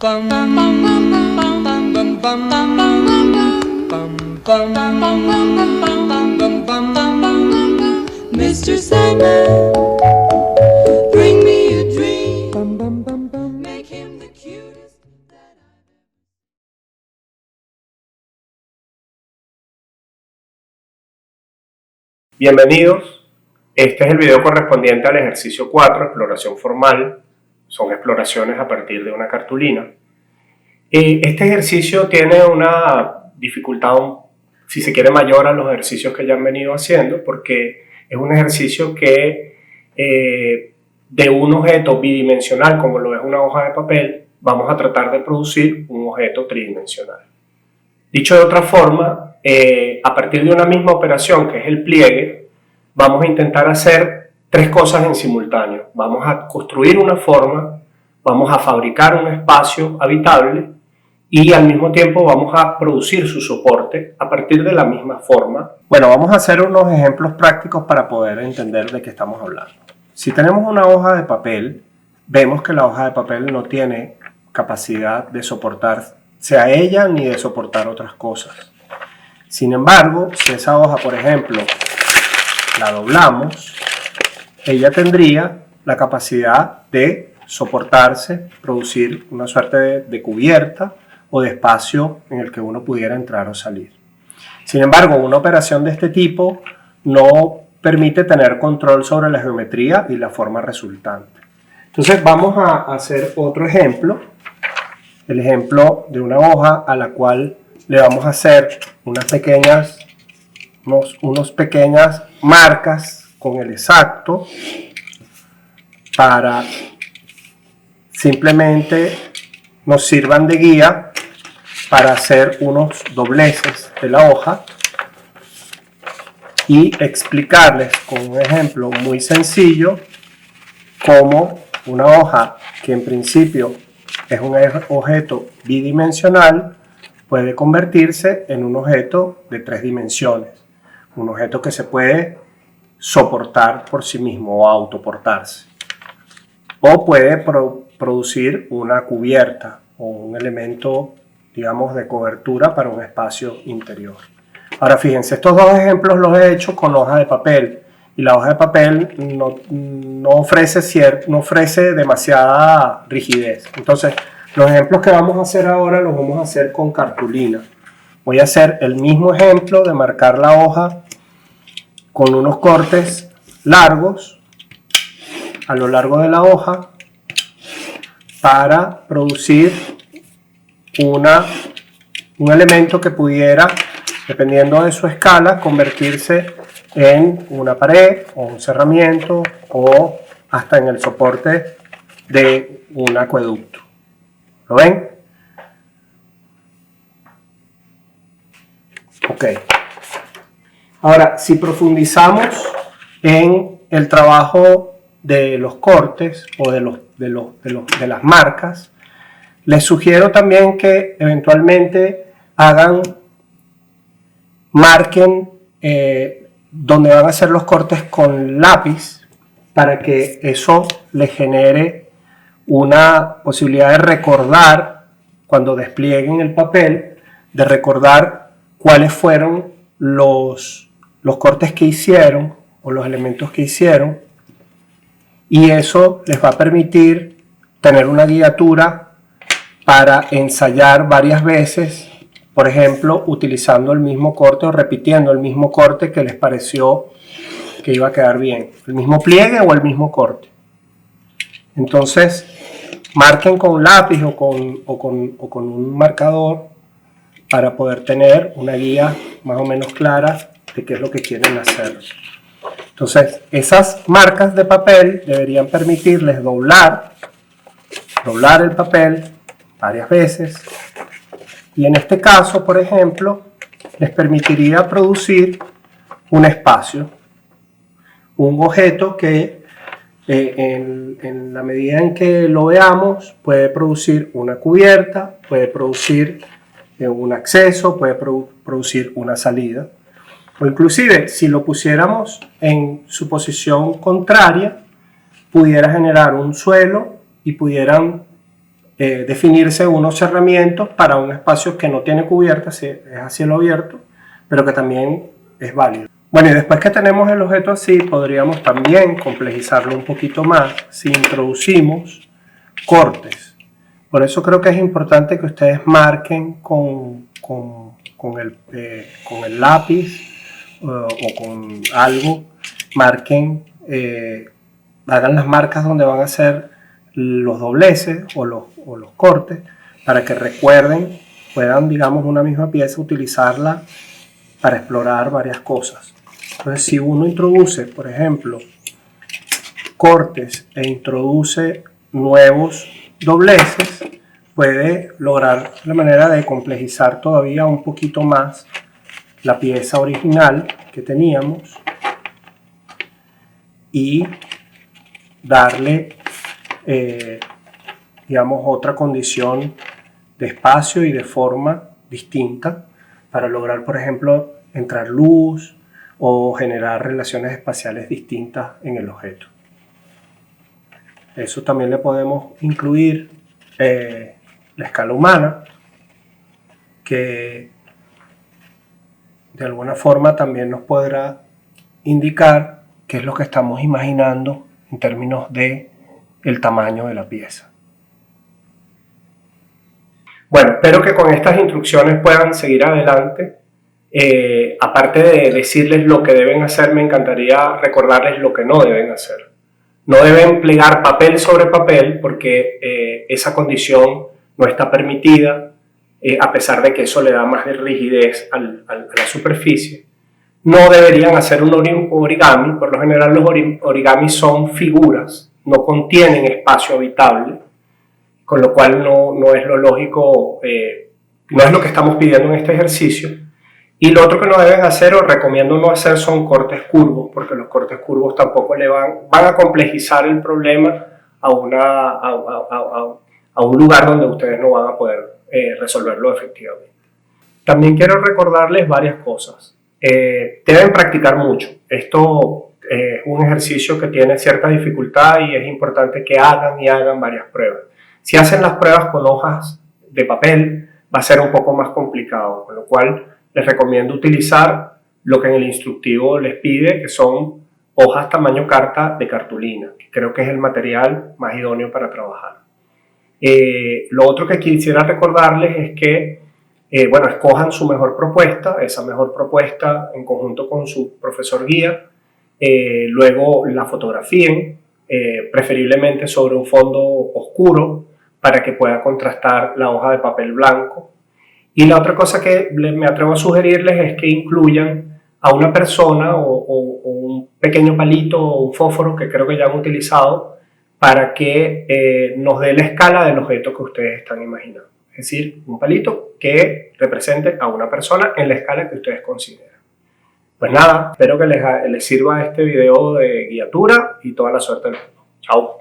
Mr. Sandman, bring me a dream. Make him the cutest that I've ever. Bienvenidos, este es el video correspondiente al ejercicio 4, exploración formal. Son exploraciones a partir de una cartulina. Este ejercicio tiene una dificultad, si se quiere, mayor a los ejercicios que ya han venido haciendo, porque es un ejercicio que de un objeto bidimensional, como lo es una hoja de papel, vamos a tratar de producir un objeto tridimensional. Dicho de otra forma, a partir de una misma operación, que es el pliegue, vamos a intentar hacer tres cosas en simultáneo. Vamos a construir una forma, vamos a fabricar un espacio habitable y al mismo tiempo vamos a producir su soporte a partir de la misma forma. Bueno, vamos a hacer unos ejemplos prácticos para poder entender de qué estamos hablando. Si tenemos una hoja de papel, vemos que la hoja de papel no tiene capacidad de soportar sea ella ni de soportar otras cosas. Sin embargo, si esa hoja, por ejemplo, la doblamos, ella tendría la capacidad de soportarse, producir una suerte de cubierta o de espacio en el que uno pudiera entrar o salir. Sin embargo, una operación de este tipo no permite tener control sobre la geometría y la forma resultante. Entonces vamos a hacer otro ejemplo, el ejemplo de una hoja a la cual le vamos a hacer unas pequeñas marcas con el exacto para simplemente nos sirvan de guía para hacer unos dobleces de la hoja y explicarles con un ejemplo muy sencillo cómo una hoja que en principio es un objeto bidimensional puede convertirse en un objeto de 3 dimensiones, un objeto que se puede soportar por sí mismo o autoportarse, o puede producir una cubierta o un elemento, digamos, de cobertura para un espacio interior. Ahora fíjense, estos dos ejemplos los he hecho con hoja de papel y la hoja de papel no ofrece demasiada rigidez. Entonces, los ejemplos que vamos a hacer ahora los vamos a hacer con cartulina. Voy a hacer el mismo ejemplo de marcar la hoja con unos cortes largos a lo largo de la hoja para producir un elemento que pudiera, dependiendo de su escala, convertirse en una pared o un cerramiento o hasta en el soporte de un acueducto. ¿Lo ven? Ok. Ahora, si profundizamos en el trabajo de los cortes o de las marcas, les sugiero también que eventualmente marquen donde van a hacer los cortes con lápiz para que eso les genere una posibilidad de recordar, cuando desplieguen el papel, de recordar cuáles fueron los cortes que hicieron o los elementos que hicieron, y eso les va a permitir tener una guiatura para ensayar varias veces, por ejemplo, utilizando el mismo corte o repitiendo el mismo corte que les pareció que iba a quedar bien, el mismo pliegue o el mismo corte. Entonces, marquen con lápiz o con un marcador para poder tener una guía más o menos clara de qué es lo que quieren hacer. Entonces, esas marcas de papel deberían permitirles doblar el papel varias veces, y en este caso, por ejemplo, les permitiría producir un espacio, un objeto que en la medida en que lo veamos puede producir una cubierta, puede producir un acceso, puede producir una salida, o inclusive si lo pusiéramos en su posición contraria pudiera generar un suelo y pudieran definirse unos cerramientos para un espacio que no tiene cubierta, si es a cielo abierto, pero que también es válido. Bueno, y después que tenemos el objeto así, podríamos también complejizarlo un poquito más si introducimos cortes. Por eso creo que es importante que ustedes marquen con el lápiz o con algo, marquen, hagan las marcas donde van a hacer los dobleces o los cortes, para que recuerden, puedan, digamos, una misma pieza utilizarla para explorar varias cosas. Entonces, si uno introduce, por ejemplo, cortes e introduce nuevos dobleces, puede lograr la manera de complejizar todavía un poquito más la pieza original que teníamos y darle, digamos, otra condición de espacio y de forma distinta para lograr, por ejemplo, entrar luz o generar relaciones espaciales distintas en el objeto. Eso también le podemos incluir la escala humana, que de alguna forma también nos podrá indicar qué es lo que estamos imaginando en términos de el tamaño de la pieza. Bueno, espero que con estas instrucciones puedan seguir adelante. Aparte de decirles lo que deben hacer, me encantaría recordarles lo que no deben hacer. No deben plegar papel sobre papel porque esa condición no está permitida, a pesar de que eso le da más de rigidez a la superficie. No deberían hacer un origami. Por lo general los origamis son figuras, no contienen espacio habitable, con lo cual no es lo lógico, no es lo que estamos pidiendo en este ejercicio. Y lo otro que no deben hacer, o recomiendo no hacer, son cortes curvos, porque los cortes curvos tampoco van a complejizar el problema a un lugar donde ustedes no van a poder resolverlo efectivamente. También quiero recordarles varias cosas. Deben practicar mucho. Esto es un ejercicio que tiene cierta dificultad y es importante que hagan varias pruebas. Si hacen las pruebas con hojas de papel, va a ser un poco más complicado, con lo cual les recomiendo utilizar lo que en el instructivo les pide, que son hojas tamaño carta de cartulina, que creo que es el material más idóneo para trabajar. Lo otro que quisiera recordarles es que, bueno, escojan su mejor propuesta, esa mejor propuesta en conjunto con su profesor guía, luego la fotografíen, preferiblemente sobre un fondo oscuro, para que pueda contrastar la hoja de papel blanco. Y la otra cosa que me atrevo a sugerirles es que incluyan a una persona o un pequeño palito o un fósforo, que creo que ya han utilizado, para que nos dé la escala del objeto que ustedes están imaginando. Es decir, un palito que represente a una persona en la escala que ustedes consideran. Pues nada, espero que les sirva este video de guiatura y toda la suerte del mundo. Chao.